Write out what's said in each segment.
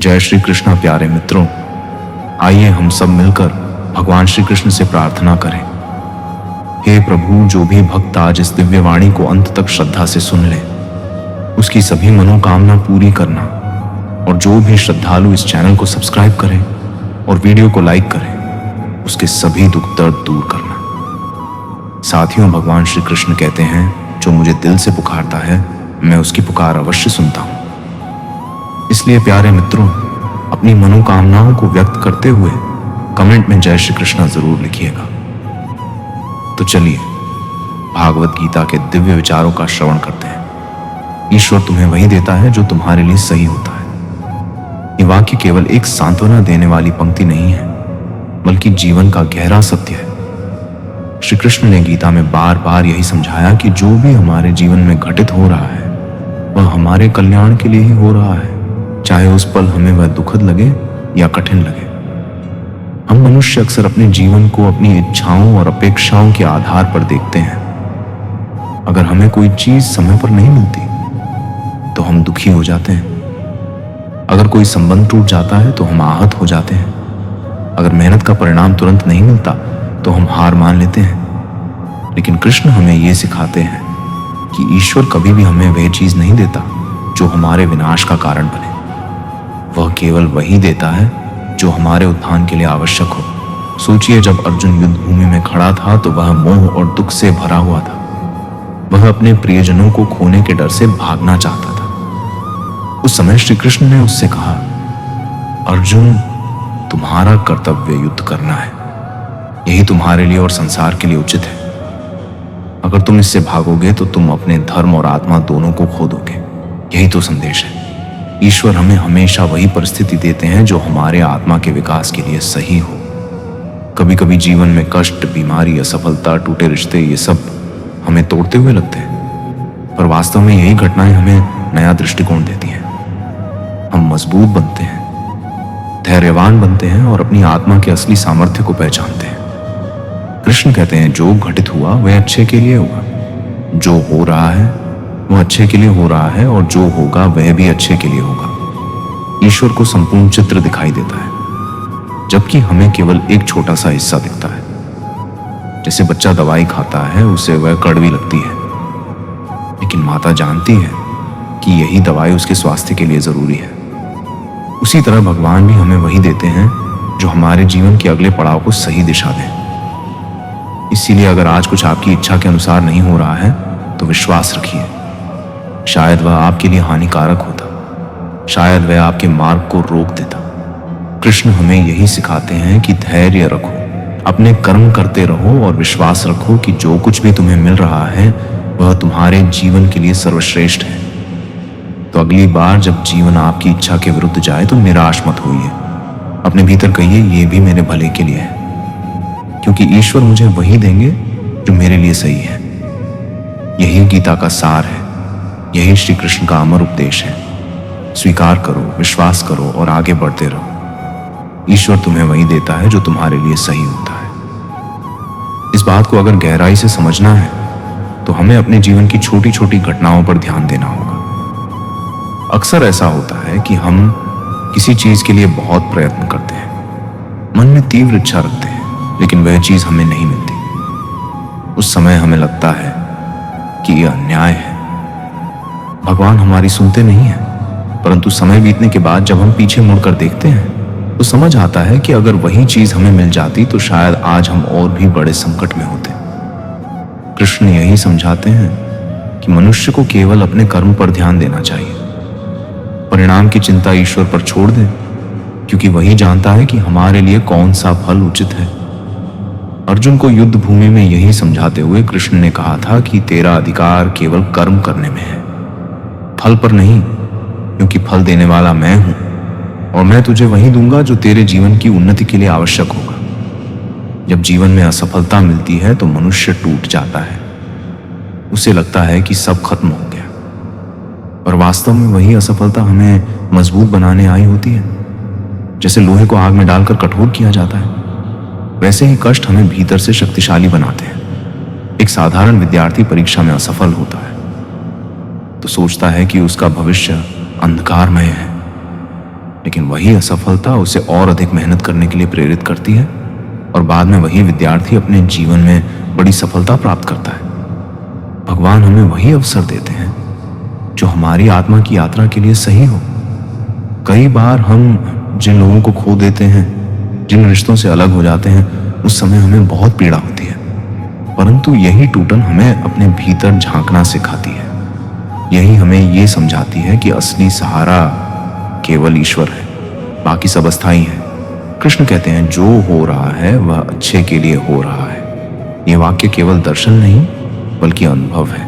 जय श्री कृष्ण प्यारे मित्रों, आइए हम सब मिलकर भगवान श्री कृष्ण से प्रार्थना करें। हे प्रभु, जो भी भक्त आज इस दिव्य वाणी को अंत तक श्रद्धा से सुन ले, उसकी सभी मनोकामना पूरी करना, और जो भी श्रद्धालु इस चैनल को सब्सक्राइब करें और वीडियो को लाइक करें, उसके सभी दुख दर्द दूर करना। साथियों, भगवान श्री कृष्ण कहते हैं, जो मुझे दिल से पुकारता है मैं उसकी पुकार अवश्य सुनता हूं। इसलिए प्यारे मित्रों, अपनी मनोकामनाओं को व्यक्त करते हुए कमेंट में जय श्री कृष्ण जरूर लिखिएगा। तो चलिए भागवत गीता के दिव्य विचारों का श्रवण करते हैं। ईश्वर तुम्हें वही देता है जो तुम्हारे लिए सही होता है। ये वाक्य केवल एक सांत्वना देने वाली पंक्ति नहीं है, बल्कि जीवन का गहरा सत्य है। श्री कृष्ण ने गीता में बार बार यही समझाया कि जो भी हमारे जीवन में घटित हो रहा है वह हमारे कल्याण के लिए ही हो रहा है, चाहे उस पल हमें वह दुखद लगे या कठिन लगे। हम मनुष्य अक्सर अपने जीवन को अपनी इच्छाओं और अपेक्षाओं के आधार पर देखते हैं। अगर हमें कोई चीज समय पर नहीं मिलती तो हम दुखी हो जाते हैं। अगर कोई संबंध टूट जाता है तो हम आहत हो जाते हैं। अगर मेहनत का परिणाम तुरंत नहीं मिलता तो हम हार मान लेते हैं। लेकिन कृष्ण हमें यह सिखाते हैं कि ईश्वर कभी भी हमें वह चीज नहीं देता जो हमारे विनाश का कारण बने। वह केवल वही देता है जो हमारे उत्थान के लिए आवश्यक हो। सोचिए, जब अर्जुन युद्ध भूमि में खड़ा था तो वह मोह और दुख से भरा हुआ था। वह अपने प्रियजनों को खोने के डर से भागना चाहता था। उस समय श्री कृष्ण ने उससे कहा, अर्जुन, तुम्हारा कर्तव्य युद्ध करना है। यही तुम्हारे लिए और संसार के लिए उचित है। अगर तुम इससे भागोगे तो तुम अपने धर्म और आत्मा दोनों को खो दोगे। यही तो संदेश है। ईश्वर हमें हमेशा वही परिस्थिति देते हैं जो हमारे आत्मा के विकास के लिए सही हो। कभी कभी जीवन में कष्ट, बीमारी, असफलता, टूटे रिश्ते, ये सब हमें तोड़ते हुए लगते हैं, पर वास्तव में यही घटनाएं हमें नया दृष्टिकोण देती हैं। हम मजबूत बनते हैं, धैर्यवान बनते हैं और अपनी आत्मा के असली सामर्थ्य को पहचानते हैं। कृष्ण कहते हैं, जो घटित हुआ वह अच्छे के लिए हुआ। जो हो रहा है वह अच्छे के लिए हो रहा है, और जो होगा वह भी अच्छे के लिए होगा। ईश्वर को संपूर्ण चित्र दिखाई देता है, जबकि हमें केवल एक छोटा सा हिस्सा दिखता है। जैसे बच्चा दवाई खाता है, उसे वह कड़वी लगती है, लेकिन माता जानती है कि यही दवाई उसके स्वास्थ्य के लिए जरूरी है। उसी तरह भगवान भी हमें वही देते हैं जो हमारे जीवन के अगले पड़ाव को सही दिशा दे। इसीलिए अगर आज कुछ आपकी इच्छा के अनुसार नहीं हो रहा है तो विश्वास रखिए। शायद वह आपके लिए हानिकारक होता, शायद वह आपके मार्ग को रोक देता। कृष्ण हमें यही सिखाते हैं कि धैर्य रखो, अपने कर्म करते रहो और विश्वास रखो कि जो कुछ भी तुम्हें मिल रहा है वह तुम्हारे जीवन के लिए सर्वश्रेष्ठ है। तो अगली बार जब जीवन आपकी इच्छा के विरुद्ध जाए तो निराश मत होइए। अपने भीतर कहिए, ये भी मेरे भले के लिए है, क्योंकि ईश्वर मुझे वही देंगे जो मेरे लिए सही है। यही गीता का सार है, यही श्री कृष्ण का अमर उपदेश है। स्वीकार करो, विश्वास करो और आगे बढ़ते रहो। ईश्वर तुम्हें वही देता है जो तुम्हारे लिए सही होता है। इस बात को अगर गहराई से समझना है तो हमें अपने जीवन की छोटी छोटी घटनाओं पर ध्यान देना होगा। अक्सर ऐसा होता है कि हम किसी चीज के लिए बहुत प्रयत्न करते हैं, मन में तीव्र इच्छा रखते हैं, लेकिन वह चीज हमें नहीं मिलती। उस समय हमें लगता है कि यह अन्याय है, भगवान हमारी सुनते नहीं है। परंतु समय बीतने के बाद जब हम पीछे मुड़कर देखते हैं तो समझ आता है कि अगर वही चीज हमें मिल जाती तो शायद आज हम और भी बड़े संकट में होते। कृष्ण यही समझाते हैं कि मनुष्य को केवल अपने कर्म पर ध्यान देना चाहिए। परिणाम की चिंता ईश्वर पर छोड़ दे, क्योंकि वही जानता है कि हमारे लिए कौन सा फल उचित है। अर्जुन को युद्ध भूमि में यही समझाते हुए कृष्ण ने कहा था कि तेरा अधिकार केवल कर्म करने में है, फल पर नहीं, क्योंकि फल देने वाला मैं हूं और मैं तुझे वही दूंगा जो तेरे जीवन की उन्नति के लिए आवश्यक होगा। जब जीवन में असफलता मिलती है तो मनुष्य टूट जाता है। उसे लगता है कि सब खत्म हो गया, पर वास्तव में वही असफलता हमें मजबूत बनाने आई होती है। जैसे लोहे को आग में डालकर कठोर किया जाता है, वैसे ही कष्ट हमें भीतर से शक्तिशाली बनाते हैं। एक साधारण विद्यार्थी परीक्षा में असफल होता है तो सोचता है कि उसका भविष्य अंधकारमय है, लेकिन वही असफलता उसे और अधिक मेहनत करने के लिए प्रेरित करती है और बाद में वही विद्यार्थी अपने जीवन में बड़ी सफलता प्राप्त करता है। भगवान हमें वही अवसर देते हैं जो हमारी आत्मा की यात्रा के लिए सही हो। कई बार हम जिन लोगों को खो देते हैं, जिन रिश्तों से अलग हो जाते हैं, उस समय हमें बहुत पीड़ा होती है, परंतु यही टूटन हमें अपने भीतर झांकना सिखाती है। यही हमें ये समझाती है कि असली सहारा केवल ईश्वर है, बाकी सब अस्थाई है। कृष्ण कहते हैं जो हो रहा है वह अच्छे के लिए हो रहा है। ये वाक्य केवल दर्शन नहीं बल्कि अनुभव है।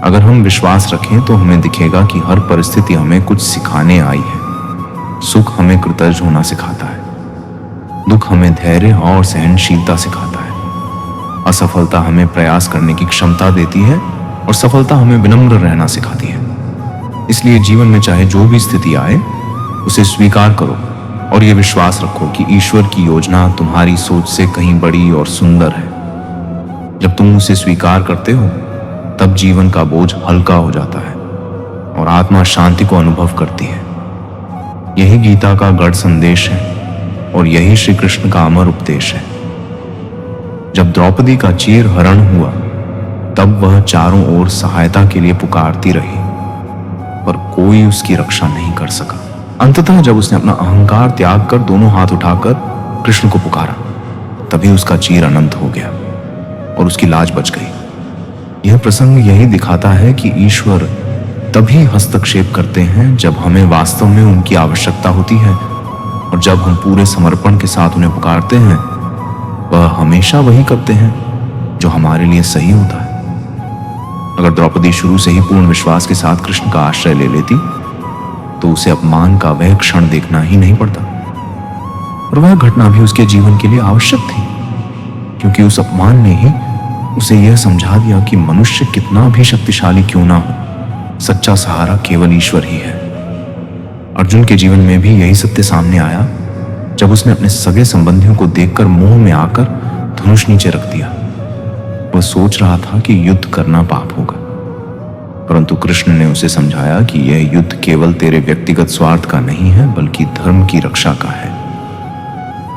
अगर हम विश्वास रखें तो हमें दिखेगा कि हर परिस्थिति हमें कुछ सिखाने आई है। सुख हमें कृतज्ञ होना सिखाता है, दुख हमें धैर्य और सहनशीलता सिखाता है, असफलता हमें प्रयास करने की क्षमता देती है और सफलता हमें विनम्र रहना सिखाती है। इसलिए जीवन में चाहे जो भी स्थिति आए उसे स्वीकार करो और ये विश्वास रखो कि ईश्वर की योजना तुम्हारी सोच से कहीं बड़ी और सुंदर है। जब तुम उसे स्वीकार करते हो तब जीवन का बोझ हल्का हो जाता है और आत्मा शांति को अनुभव करती है। यही गीता का गढ़ संदेश है और यही श्री कृष्ण का अमर उपदेश है। जब द्रौपदी का चीर हरण हुआ तब वह चारों ओर सहायता के लिए पुकारती रही, पर कोई उसकी रक्षा नहीं कर सका। अंततः जब उसने अपना अहंकार त्याग कर दोनों हाथ उठाकर कृष्ण को पुकारा, तभी उसका चीर अनंत हो गया और उसकी लाज बच गई। यह प्रसंग यही दिखाता है कि ईश्वर तभी हस्तक्षेप करते हैं जब हमें वास्तव में उनकी आवश्यकता होती है, और जब हम पूरे समर्पण के साथ उन्हें पुकारते हैं वह हमेशा वही करते हैं जो हमारे लिए सही होता है। अगर द्रौपदी शुरू से ही पूर्ण विश्वास के साथ कृष्ण का आश्रय ले लेती तो उसे अपमान का वह क्षण देखना ही नहीं पड़ता, और वह घटना भी उसके जीवन के लिए आवश्यक थी, क्योंकि उस अपमान ने ही उसे यह समझा दिया कि मनुष्य कितना भी शक्तिशाली क्यों ना हो, सच्चा सहारा केवल ईश्वर ही है। अर्जुन के जीवन में भी यही सत्य सामने आया जब उसने अपने सगे संबंधियों को देखकर मोह में आकर धनुष नीचे रख दिया। वह सोच रहा था कि युद्ध करना पाप होगा, परंतु कृष्ण ने उसे समझाया कि यह युद्ध केवल तेरे व्यक्तिगत स्वार्थ का नहीं है बल्कि धर्म की रक्षा का है।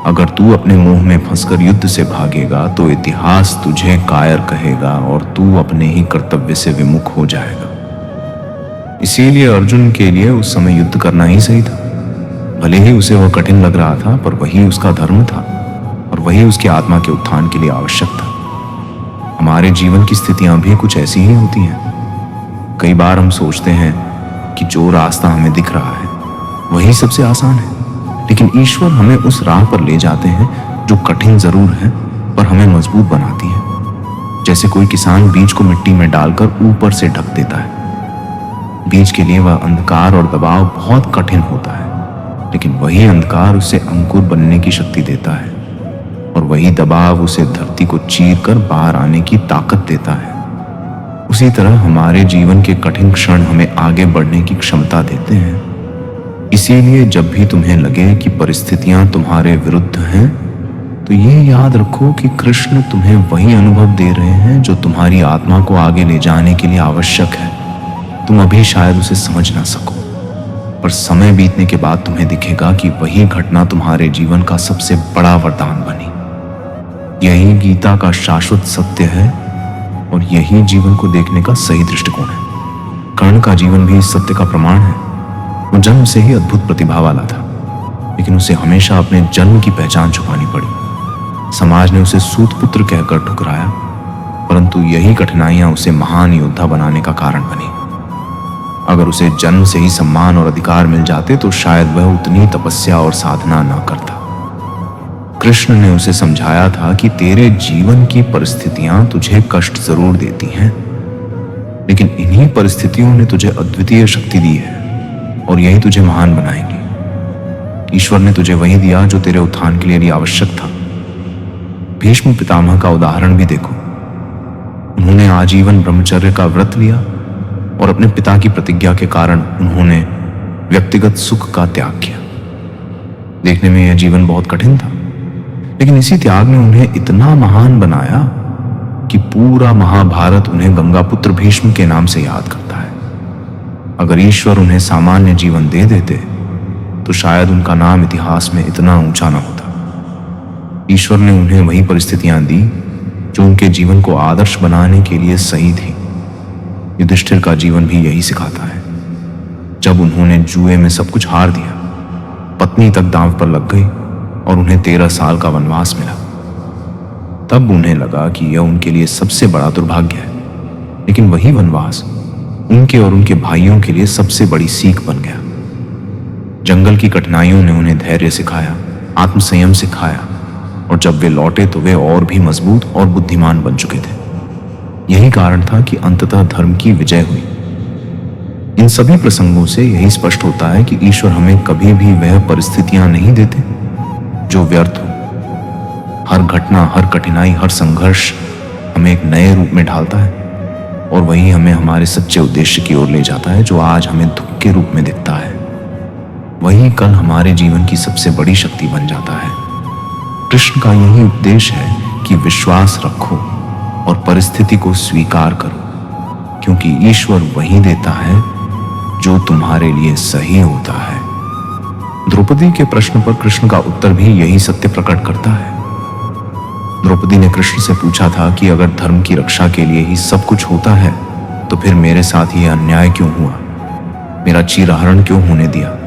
अगर तू अपने मोह में फंसकर युद्ध से भागेगा तो इतिहास तुझे कायर कहेगा और तू अपने ही कर्तव्य से विमुख हो जाएगा। इसीलिए अर्जुन के लिए उस समय युद्ध करना ही सही था। भले ही उसे वह कठिन लग रहा था, पर वही उसका धर्म था और वही उसकी आत्मा के उत्थान के लिए आवश्यक था। हमारे जीवन की स्थितियां भी कुछ ऐसी ही होती हैं। कई बार हम सोचते हैं कि जो रास्ता हमें दिख रहा है वही सबसे आसान है, लेकिन ईश्वर हमें उस राह पर ले जाते हैं जो कठिन जरूर है पर हमें मजबूत बनाती है। जैसे कोई किसान बीज को मिट्टी में डालकर ऊपर से ढक देता है। बीज के लिए वह अंधकार और दबाव बहुत कठिन होता है, लेकिन वही अंधकार उसे अंकुर बनने की शक्ति देता है और वही दबाव उसे धरती को चीरकर बाहर आने की ताकत देता है। उसी तरह हमारे जीवन के कठिन क्षण हमें आगे बढ़ने की क्षमता देते हैं। इसीलिए जब भी तुम्हें लगे कि परिस्थितियां तुम्हारे विरुद्ध हैं तो ये याद रखो कि कृष्ण तुम्हें वही अनुभव दे रहे हैं जो तुम्हारी आत्मा को आगे ले जाने के लिए आवश्यक है। तुम अभी शायद उसे समझ ना सको, पर समय बीतने के बाद तुम्हें दिखेगा कि वही घटना तुम्हारे जीवन का सबसे बड़ा वरदान बनी। यही गीता का शाश्वत सत्य है और यही जीवन को देखने का सही दृष्टिकोण है। कर्ण का जीवन भी इस सत्य का प्रमाण है। वो जन्म से ही अद्भुत प्रतिभा वाला था, लेकिन उसे हमेशा अपने जन्म की पहचान छुपानी पड़ी। समाज ने उसे सूत पुत्र कहकर ठुकराया, परंतु यही कठिनाइयां उसे महान योद्धा बनाने का कारण बनी। अगर उसे जन्म से ही सम्मान और अधिकार मिल जाते तो शायद वह उतनी तपस्या और साधना न करता। कृष्ण ने उसे समझाया था कि तेरे जीवन की परिस्थितियां तुझे कष्ट जरूर देती हैं, लेकिन इन्हीं परिस्थितियों ने तुझे अद्वितीय शक्ति दी है और यही तुझे महान बनाएंगी। ईश्वर ने तुझे वही दिया जो तेरे उत्थान के लिए आवश्यक था। भीष्म पितामह का उदाहरण भी देखो। उन्होंने आजीवन ब्रह्मचर्य का व्रत लिया और अपने पिता की प्रतिज्ञा के कारण उन्होंने व्यक्तिगत सुख का त्याग किया। देखने में यह जीवन बहुत कठिन था, लेकिन इसी त्याग ने उन्हें इतना महान बनाया कि पूरा महाभारत उन्हें गंगापुत्र भीष्म के नाम से याद करता है। अगर ईश्वर उन्हें सामान्य जीवन दे देते तो शायद उनका नाम इतिहास में इतना ऊंचा ना होता। ईश्वर ने उन्हें वही परिस्थितियां दी जो उनके जीवन को आदर्श बनाने के लिए सही थी। युधिष्ठिर का जीवन भी यही सिखाता है। जब उन्होंने जुए में सब कुछ हार दिया, पत्नी तक दांव पर लग गई और उन्हें 13 साल का वनवास मिला, तब उन्हें लगा कि यह उनके लिए सबसे बड़ा दुर्भाग्य है। लेकिन वही वनवास उनके और उनके भाइयों के लिए सबसे बड़ी सीख बन गया। जंगल की कठिनाइयों ने उन्हें धैर्य सिखाया, आत्मसंयम सिखाया, और जब वे लौटे तो वे और भी मजबूत और बुद्धिमान बन चुके थे। यही कारण था कि अंततः धर्म की विजय हुई। इन सभी प्रसंगों से यही स्पष्ट होता है कि ईश्वर हमें कभी भी वह परिस्थितियां नहीं देते जो व्यर्थ हो। हर घटना, हर कठिनाई, हर संघर्ष हमें एक नए रूप में ढालता है और वही हमें हमारे सच्चे उद्देश्य की ओर ले जाता है, जो आज हमें दुख के रूप में दिखता है वही कल हमारे जीवन की सबसे बड़ी शक्ति बन जाता है। कृष्ण का यही उपदेश है कि विश्वास रखो और परिस्थिति को स्वीकार करो, क्योंकि ईश्वर वही देता है जो तुम्हारे लिए सही होता है। द्रौपदी के प्रश्न पर कृष्ण का उत्तर भी यही सत्य प्रकट करता है। द्रौपदी ने कृष्ण से पूछा था कि अगर धर्म की रक्षा के लिए ही सब कुछ होता है तो फिर मेरे साथ ये अन्याय क्यों हुआ, मेरा चीरहरण क्यों होने दिया।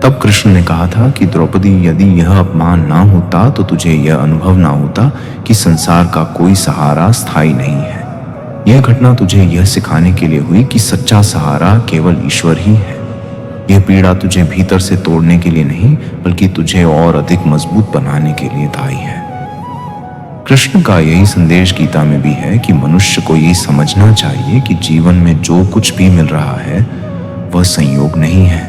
तब कृष्ण ने कहा था कि द्रौपदी, यदि यह अपमान ना होता तो तुझे यह अनुभव ना होता कि संसार का कोई सहारा स्थायी नहीं है। यह घटना तुझे यह सिखाने के लिए हुई कि सच्चा सहारा केवल ईश्वर ही है। यह पीड़ा तुझे भीतर से तोड़ने के लिए नहीं, बल्कि तुझे और अधिक मजबूत बनाने के लिए दायी है। कृष्ण का यही संदेश गीता में भी है कि मनुष्य को यही समझना चाहिए कि जीवन में जो कुछ भी मिल रहा है वह संयोग नहीं है,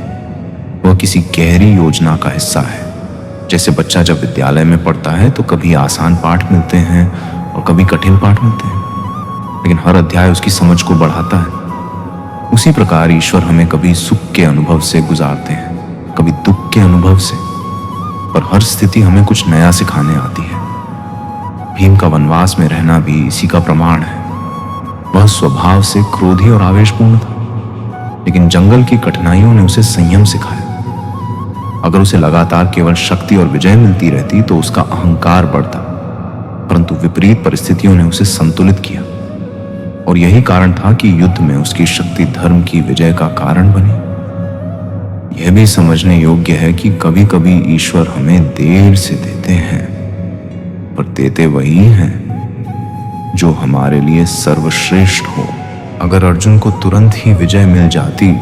वह किसी गहरी योजना का हिस्सा है। जैसे बच्चा जब विद्यालय में पढ़ता है तो कभी आसान पाठ मिलते हैं और कभी कठिन पाठ मिलते हैं, लेकिन हर अध्याय उसकी समझ को बढ़ाता है। उसी प्रकार ईश्वर हमें कभी सुख के अनुभव से गुजारते हैं, कभी दुख के अनुभव से, पर हर स्थिति हमें कुछ नया सिखाने आती है। भीम का वनवास में रहना भी इसी का प्रमाण है। वह स्वभाव से क्रोधी और आवेशपूर्ण था, लेकिन जंगल की कठिनाइयों ने उसे संयम सिखाया। अगर उसे लगातार केवल शक्ति और विजय मिलती रहती तो उसका अहंकार बढ़ता, परंतु विपरीत परिस्थितियों ने उसे संतुलित किया और यही कारण था कि युद्ध में उसकी शक्ति धर्म की विजय का कारण बनी। यह भी समझने योग्य है कि कभी कभी ईश्वर हमें देर से देते हैं, पर देते वही हैं जो हमारे लिए सर्वश्रेष्ठ हो। अगर अर्जुन को तुरंत ही विजय मिल जाती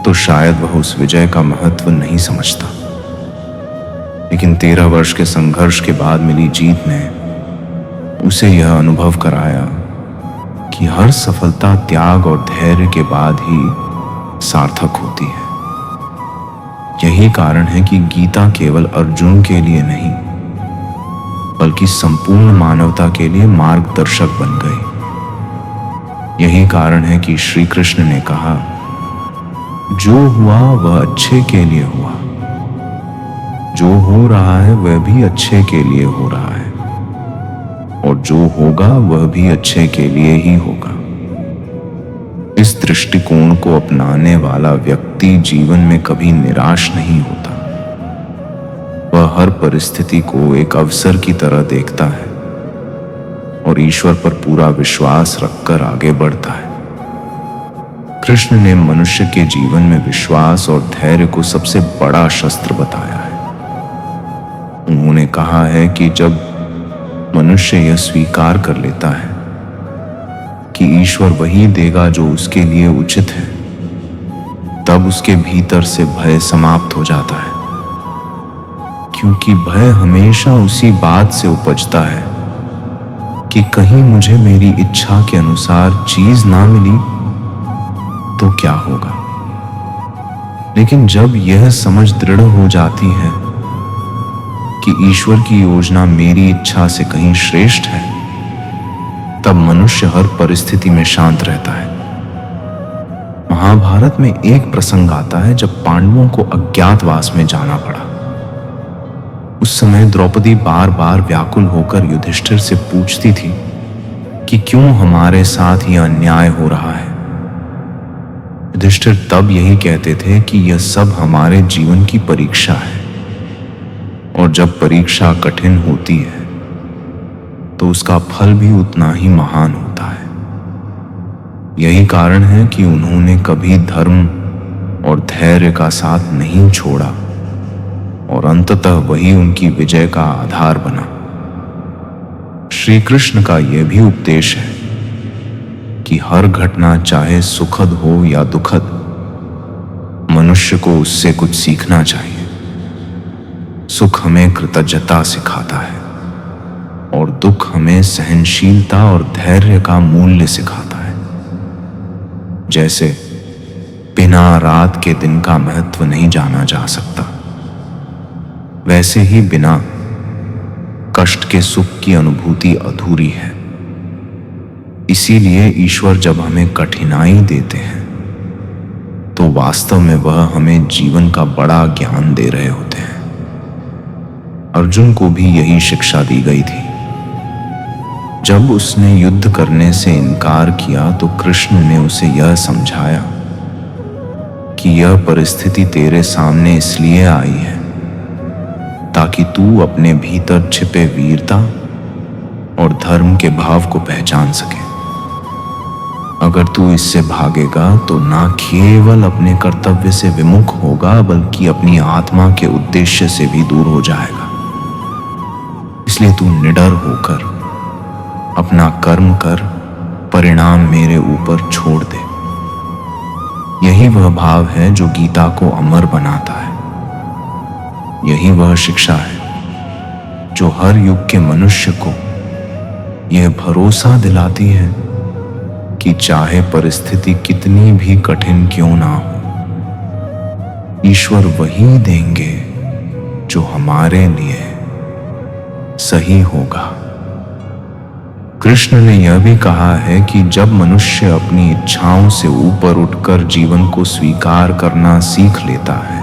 तो शायद वह उस विजय का महत्व नहीं समझता, लेकिन 13 वर्ष के संघर्ष के बाद मिली जीत ने उसे यह अनुभव कराया कि हर सफलता त्याग और धैर्य के बाद ही सार्थक होती है। यही कारण है कि गीता केवल अर्जुन के लिए नहीं, बल्कि संपूर्ण मानवता के लिए मार्गदर्शक बन गई। यही कारण है कि श्री कृष्ण ने कहा, जो हुआ वह अच्छे के लिए हुआ, जो हो रहा है वह भी अच्छे के लिए हो रहा है, और जो होगा वह भी अच्छे के लिए ही होगा। इस दृष्टिकोण को अपनाने वाला व्यक्ति जीवन में कभी निराश नहीं होता। वह हर परिस्थिति को एक अवसर की तरह देखता है और ईश्वर पर पूरा विश्वास रखकर आगे बढ़ता है। कृष्ण ने मनुष्य के जीवन में विश्वास और धैर्य को सबसे बड़ा शस्त्र बताया है। उन्होंने कहा है कि जब मनुष्य यह स्वीकार कर लेता है कि ईश्वर वही देगा जो उसके लिए उचित है, तब उसके भीतर से भय समाप्त हो जाता है, क्योंकि भय हमेशा उसी बात से उपजता है कि कहीं मुझे मेरी इच्छा के अनुसार चीज ना मिली तो क्या होगा। लेकिन जब यह समझ दृढ़ हो जाती है कि ईश्वर की योजना मेरी इच्छा से कहीं श्रेष्ठ है, तब मनुष्य हर परिस्थिति में शांत रहता है। महाभारत में एक प्रसंग आता है जब पांडवों को अज्ञातवास में जाना पड़ा। उस समय द्रौपदी बार बार व्याकुल होकर युधिष्ठिर से पूछती थी कि क्यों हमारे साथ यह अन्याय हो रहा है। युधिष्ठिर तब यही कहते थे कि यह सब हमारे जीवन की परीक्षा है, और जब परीक्षा कठिन होती है तो उसका फल भी उतना ही महान होता है। यही कारण है कि उन्होंने कभी धर्म और धैर्य का साथ नहीं छोड़ा, और अंततः वही उनकी विजय का आधार बना। श्री कृष्ण का यह भी उपदेश है कि हर घटना चाहे सुखद हो या दुखद, मनुष्य को उससे कुछ सीखना चाहिए। सुख हमें कृतज्ञता सिखाता है और दुख हमें सहनशीलता और धैर्य का मूल्य सिखाता है। जैसे बिना रात के दिन का महत्व नहीं जाना जा सकता, वैसे ही बिना कष्ट के सुख की अनुभूति अधूरी है। इसीलिए ईश्वर जब हमें कठिनाई देते हैं तो वास्तव में वह हमें जीवन का बड़ा ज्ञान दे रहे होते हैं। अर्जुन को भी यही शिक्षा दी गई थी। जब उसने युद्ध करने से इनकार किया तो कृष्ण ने उसे यह समझाया कि यह परिस्थिति तेरे सामने इसलिए आई है ताकि तू अपने भीतर छिपे वीरता और धर्म के भाव को पहचान सके। अगर तू इससे भागेगा तो ना केवल अपने कर्तव्य से विमुख होगा, बल्कि अपनी आत्मा के उद्देश्य से भी दूर हो जाएगा। इसलिए तू निडर होकर अपना कर्म कर, परिणाम मेरे ऊपर छोड़ दे। यही वह भाव है जो गीता को अमर बनाता है। यही वह शिक्षा है जो हर युग के मनुष्य को यह भरोसा दिलाती है कि चाहे परिस्थिति कितनी भी कठिन क्यों ना हो, ईश्वर वही देंगे जो हमारे लिए सही होगा। कृष्ण ने यह भी कहा है कि जब मनुष्य अपनी इच्छाओं से ऊपर उठकर जीवन को स्वीकार करना सीख लेता है,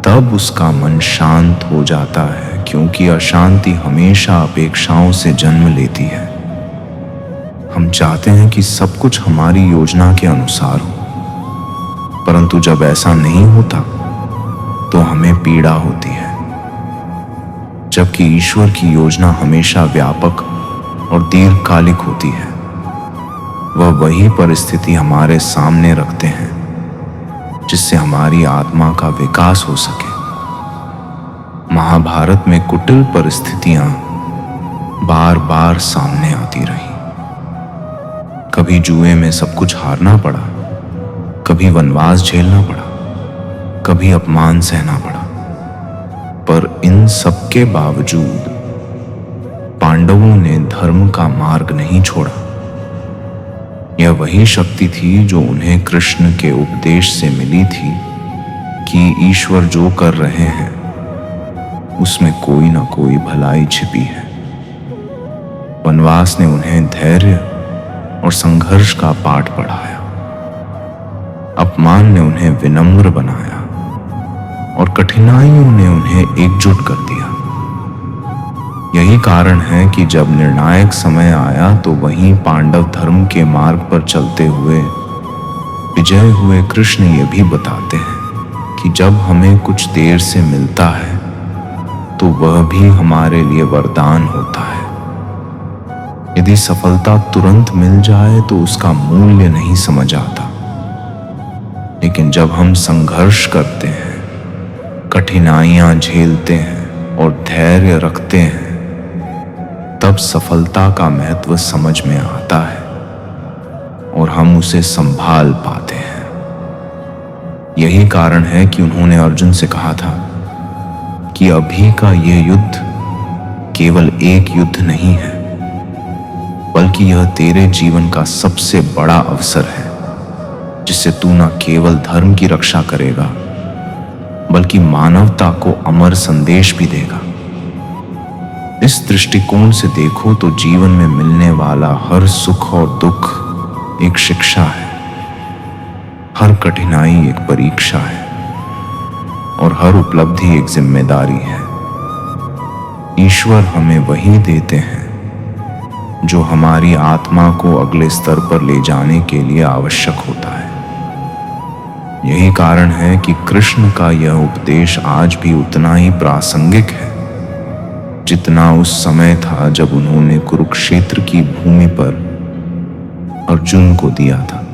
तब उसका मन शांत हो जाता है, क्योंकि अशांति हमेशा अपेक्षाओं से जन्म लेती है। हम चाहते हैं कि सब कुछ हमारी योजना के अनुसार हो, परंतु जब ऐसा नहीं होता तो हमें पीड़ा होती है। जबकि ईश्वर की योजना हमेशा व्यापक और दीर्घकालिक होती है। वह वही परिस्थिति हमारे सामने रखते हैं जिससे हमारी आत्मा का विकास हो सके। महाभारत में कुटिल परिस्थितियां बार बार सामने आती रही। कभी जुए में सब कुछ हारना पड़ा, कभी वनवास झेलना पड़ा, कभी अपमान सहना पड़ा, पर इन सब के बावजूद पांडवों ने धर्म का मार्ग नहीं छोड़ा। यह वही शक्ति थी जो उन्हें कृष्ण के उपदेश से मिली थी कि ईश्वर जो कर रहे हैं उसमें कोई ना कोई भलाई छिपी है। वनवास ने उन्हें धैर्य और संघर्ष का पाठ पढ़ाया। अपमान ने उन्हें विनम्र बनाया और कठिनाइयों ने उन्हें एकजुट कर दिया। यही कारण है कि जब निर्णायक समय आया तो वहीं पांडव धर्म के मार्ग पर चलते हुए विजय हुए। कृष्ण ये भी बताते हैं कि जब हमें कुछ देर से मिलता है तो वह भी हमारे लिए वरदान होता है। यदि सफलता तुरंत मिल जाए तो उसका मूल्य नहीं समझ आता, लेकिन जब हम संघर्ष करते हैं, कठिनाइयां झेलते हैं और धैर्य रखते हैं, तब सफलता का महत्व समझ में आता है और हम उसे संभाल पाते हैं। यही कारण है कि उन्होंने अर्जुन से कहा था कि अभी का यह युद्ध केवल एक युद्ध नहीं है, बल्कि यह तेरे जीवन का सबसे बड़ा अवसर है, जिससे तू न केवल धर्म की रक्षा करेगा बल्कि मानवता को अमर संदेश भी देगा। इस दृष्टिकोण से देखो तो जीवन में मिलने वाला हर सुख और दुख एक शिक्षा है, हर कठिनाई एक परीक्षा है और हर उपलब्धि एक जिम्मेदारी है। ईश्वर हमें वही देते हैं जो हमारी आत्मा को अगले स्तर पर ले जाने के लिए आवश्यक होता है। यही कारण है कि कृष्ण का यह उपदेश आज भी उतना ही प्रासंगिक है जितना उस समय था जब उन्होंने कुरुक्षेत्र की भूमि पर अर्जुन को दिया था।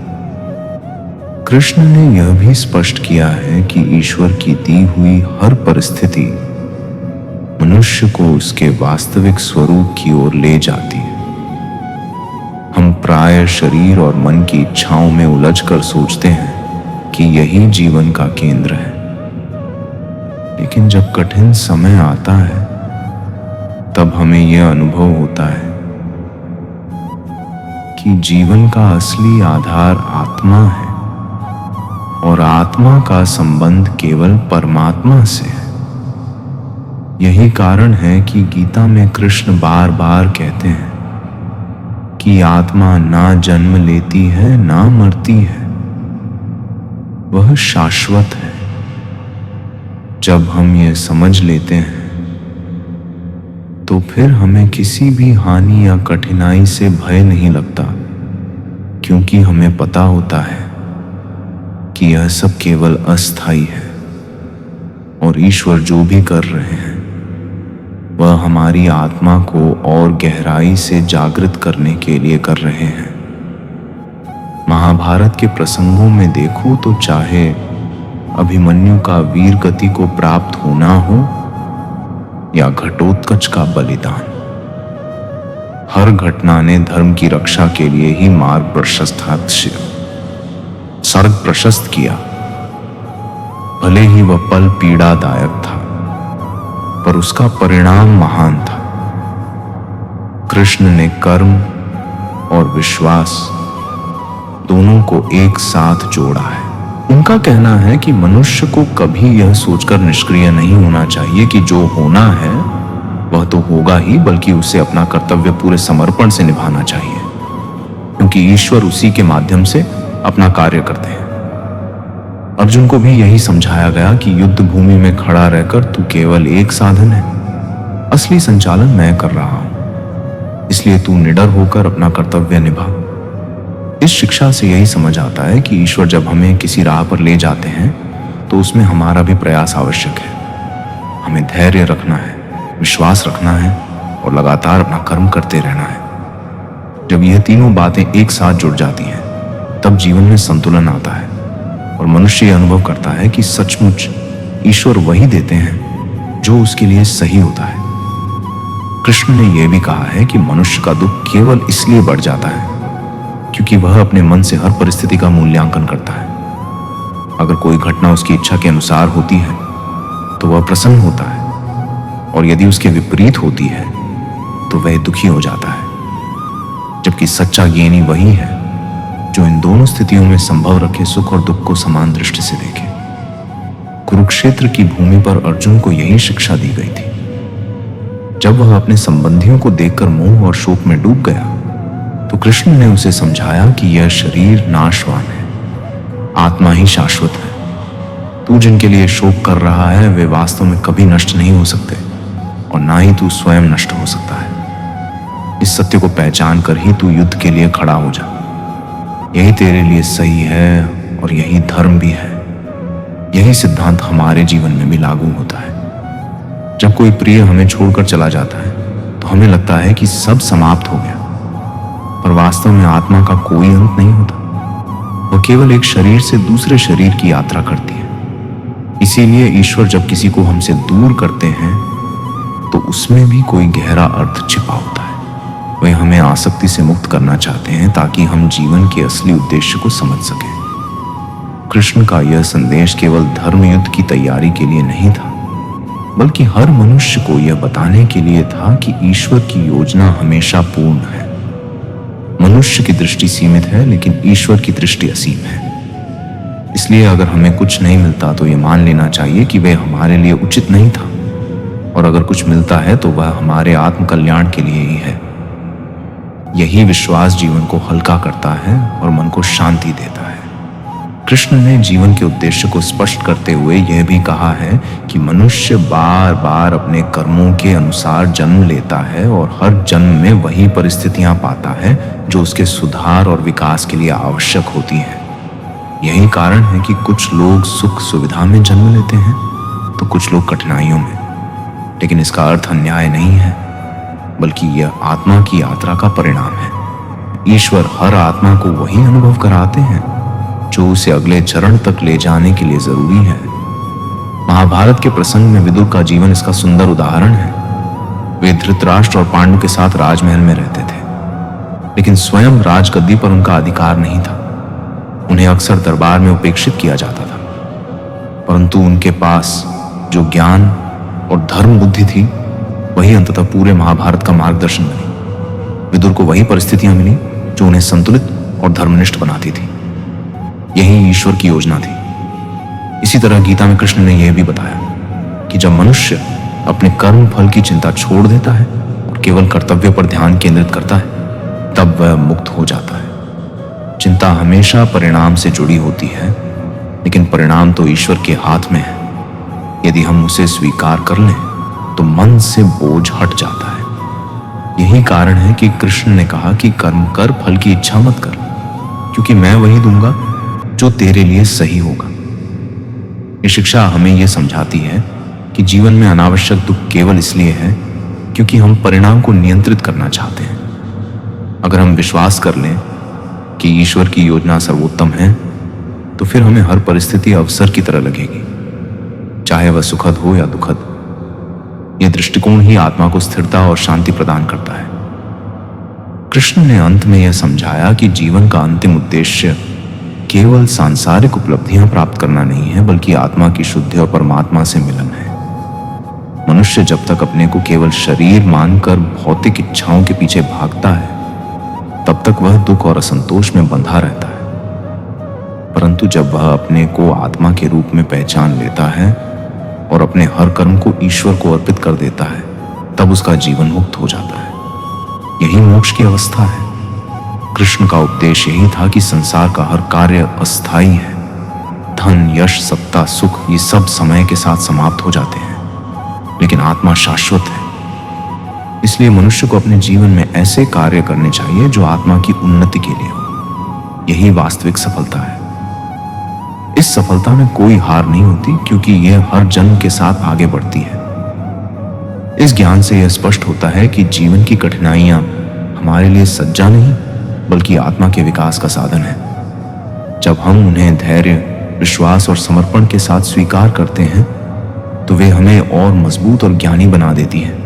कृष्ण ने यह भी स्पष्ट किया है कि ईश्वर की दी हुई हर परिस्थिति मनुष्य को उसके वास्तविक स्वरूप की ओर ले जाती है। हम प्राय शरीर और मन की इच्छाओं में उलझकर सोचते हैं कि यही जीवन का केंद्र है, लेकिन जब कठिन समय आता है तब हमें यह अनुभव होता है कि जीवन का असली आधार आत्मा है और आत्मा का संबंध केवल परमात्मा से है। यही कारण है कि गीता में कृष्ण बार बार कहते हैं कि आत्मा ना जन्म लेती है ना मरती है, वह शाश्वत है। जब हम ये समझ लेते हैं तो फिर हमें किसी भी हानि या कठिनाई से भय नहीं लगता, क्योंकि हमें पता होता है कि यह सब केवल अस्थायी है और ईश्वर जो भी कर रहे हैं वह हमारी आत्मा को और गहराई से जागृत करने के लिए कर रहे हैं। महाभारत के प्रसंगों में देखो तो चाहे अभिमन्यु का वीर गति को प्राप्त होना हो या घटोत्कच का बलिदान, हर घटना ने धर्म की रक्षा के लिए ही मार्ग सर्ग प्रशस्त किया। भले ही वह पल पीड़ादायक था, पर उसका परिणाम महान था। कृष्ण ने कर्म और विश्वास दोनों को एक साथ जोड़ा है। उनका कहना है कि मनुष्य को कभी यह सोचकर निष्क्रिय नहीं होना चाहिए कि जो होना है वह तो होगा ही, बल्कि उसे अपना कर्तव्य पूरे समर्पण से निभाना चाहिए, क्योंकि ईश्वर उसी के माध्यम से अपना कार्य करते हैं। अर्जुन को भी यही समझाया गया कि युद्ध भूमि में खड़ा रहकर तू केवल एक साधन है, असली संचालन मैं कर रहा हूं, इसलिए तू निडर होकर अपना कर्तव्य निभा। इस शिक्षा से यही समझ आता है कि ईश्वर जब हमें किसी राह पर ले जाते हैं तो उसमें हमारा भी प्रयास आवश्यक है। हमें धैर्य रखना है, विश्वास रखना है और लगातार अपना कर्म करते रहना है। जब यह तीनों बातें एक साथ जुड़ जाती हैं तब जीवन में संतुलन आता है और मनुष्य यह अनुभव करता है कि सचमुच ईश्वर वही देते हैं जो उसके लिए सही होता है। कृष्ण ने यह भी कहा है कि मनुष्य का दुख केवल इसलिए बढ़ जाता है क्योंकि वह अपने मन से हर परिस्थिति का मूल्यांकन करता है। अगर कोई घटना उसकी इच्छा के अनुसार होती है तो वह प्रसन्न होता है, और यदि उसके विपरीत होती है तो वह दुखी हो जाता है। जबकि सच्चा ज्ञानी वही है जो इन दोनों स्थितियों में संभव रखे सुख और दुख को समान दृष्टि से देखे। कुरुक्षेत्र की भूमि पर अर्जुन को यही शिक्षा दी गई थी। जब वह अपने संबंधियों को देखकर मोह और शोक में डूब गया तो कृष्ण ने उसे समझाया कि यह शरीर नाशवान है, आत्मा ही शाश्वत है। तू जिनके लिए शोक कर रहा है वे वास्तव में कभी नष्ट नहीं हो सकते, और ना ही तू स्वयं नष्ट हो सकता है। इस सत्य को पहचान कर ही तू युद्ध के लिए खड़ा हो जा। यही तेरे लिए सही है और यही धर्म भी है। यही सिद्धांत हमारे जीवन में भी लागू होता है। जब कोई प्रिय हमें छोड़कर चला जाता है तो हमें लगता है कि सब समाप्त हो गया, पर वास्तव में आत्मा का कोई अंत नहीं होता। वह केवल एक शरीर से दूसरे शरीर की यात्रा करती है। इसीलिए ईश्वर जब किसी को हमसे दूर करते हैं तो उसमें भी कोई गहरा अर्थ छिपा होता है। वे हमें आसक्ति से मुक्त करना चाहते हैं ताकि हम जीवन के असली उद्देश्य को समझ सकें। कृष्ण का यह संदेश केवल धर्म युद्ध की तैयारी के लिए नहीं था, बल्कि हर मनुष्य को यह बताने के लिए था कि ईश्वर की योजना हमेशा पूर्ण है। मनुष्य की दृष्टि सीमित है, लेकिन ईश्वर की दृष्टि असीम है। इसलिए अगर हमें कुछ नहीं मिलता तो ये मान लेना चाहिए कि वह हमारे लिए उचित नहीं था, और अगर कुछ मिलता है तो वह हमारे आत्म कल्याण के लिए ही है। यही विश्वास जीवन को हल्का करता है और मन को शांति देता है। कृष्ण ने जीवन के उद्देश्य को स्पष्ट करते हुए यह भी कहा है कि मनुष्य बार बार अपने कर्मों के अनुसार जन्म लेता है और हर जन्म में वही परिस्थितियां पाता है जो उसके सुधार और विकास के लिए आवश्यक होती हैं। यही कारण है कि कुछ लोग सुख सुविधा में जन्म लेते हैं तो कुछ लोग कठिनाइयों में। लेकिन इसका अर्थ अन्याय नहीं है, बल्कि यह आत्मा की यात्रा का परिणाम है। ईश्वर हर आत्मा को वही अनुभव कराते हैं जो उसे अगले चरण तक ले जाने के लिए जरूरी है। महाभारत के प्रसंग में विदुर का जीवन इसका सुंदर उदाहरण है। वे धृतराष्ट्र और पांडु के साथ राजमहल में रहते थे, लेकिन स्वयं राजगद्दी पर उनका अधिकार नहीं था। उन्हें अक्सर दरबार में उपेक्षित किया जाता था, परंतु उनके पास जो ज्ञान और धर्म बुद्धि थी वही अंततः पूरे महाभारत का मार्गदर्शन बनी। विदुर को वही परिस्थितियां मिली जो उन्हें संतुलित और धर्मनिष्ठ बनाती थी। यही ईश्वर की योजना थी। इसी तरह गीता में कृष्ण ने यह भी बताया कि जब मनुष्य अपने कर्म फल की चिंता छोड़ देता है और केवल कर्तव्य पर ध्यान केंद्रित करता है, तब वह मुक्त हो जाता है। चिंता हमेशा परिणाम से जुड़ी होती है, लेकिन परिणाम तो ईश्वर के हाथ में है। यदि हम उसे स्वीकार कर लें तो मन से बोझ हट जाता है। यही कारण है कि कृष्ण ने कहा कि कर्म कर, फल की इच्छा मत कर, क्योंकि मैं वही दूंगा जो तेरे लिए सही होगा। ये शिक्षा हमें यह समझाती है कि जीवन में अनावश्यक दुख केवल इसलिए है क्योंकि हम परिणाम को नियंत्रित करना चाहते हैं। अगर हम विश्वास कर लें कि ईश्वर की योजना सर्वोत्तम है, तो फिर हमें हर परिस्थिति अवसर की तरह लगेगी, चाहे वह सुखद हो या दुखद। यह दृष्टिकोण ही आत्मा को स्थिरता और शांति प्रदान करता है। कृष्ण ने अंत में यह समझाया कि जीवन का अंतिम उद्देश्य केवल सांसारिक उपलब्धियां प्राप्त करना नहीं है, बल्कि आत्मा की शुद्धि और परमात्मा से मिलन है। मनुष्य जब तक अपने को केवल शरीर मानकर भौतिक इच्छाओं के पीछे भागता है, तब तक वह दुख और असंतोष में बंधा रहता है। परंतु जब वह अपने को आत्मा के रूप में पहचान लेता है और अपने हर कर्म को ईश्वर को अर्पित कर देता है, तब उसका जीवन मुक्त हो जाता है। यही मोक्ष की अवस्था है। कृष्ण का उपदेश यही था कि संसार का हर कार्य अस्थायी है। धन, यश, सत्ता, सुख ये सब समय के साथ समाप्त हो जाते हैं, लेकिन आत्मा शाश्वत है। इसलिए मनुष्य को अपने जीवन में ऐसे कार्य करने चाहिए जो आत्मा की उन्नति के लिए हो। यही वास्तविक सफलता है। इस सफलता में कोई हार नहीं होती, क्योंकि यह हर जन्म के साथ आगे बढ़ती है। इस ज्ञान से यह स्पष्ट होता है कि जीवन की कठिनाइयां हमारे लिए सज्जा नहीं, बल्कि आत्मा के विकास का साधन है। जब हम उन्हें धैर्य, विश्वास और समर्पण के साथ स्वीकार करते हैं, तो वे हमें और मजबूत और ज्ञानी बना देती हैं।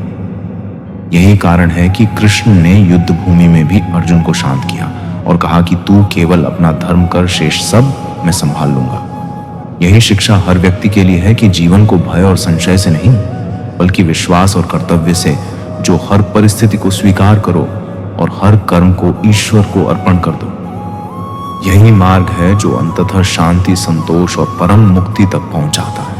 यही कारण है कि कृष्ण ने युद्ध भूमि में भी अर्जुन को शांत किया और कहा कि तू केवल अपना धर्म कर, शेष सब मैं संभाल लूंगा। यही शिक्षा हर व्यक्ति के लिए है कि जीवन को भय और संशय से नहीं, बल्कि विश्वास और कर्तव्य से जो हर परिस्थिति को स्वीकार करो और हर कर्म को ईश्वर को अर्पण कर दो। यही मार्ग है जो अंततः शांति, संतोष और परम मुक्ति तक पहुंचाता है।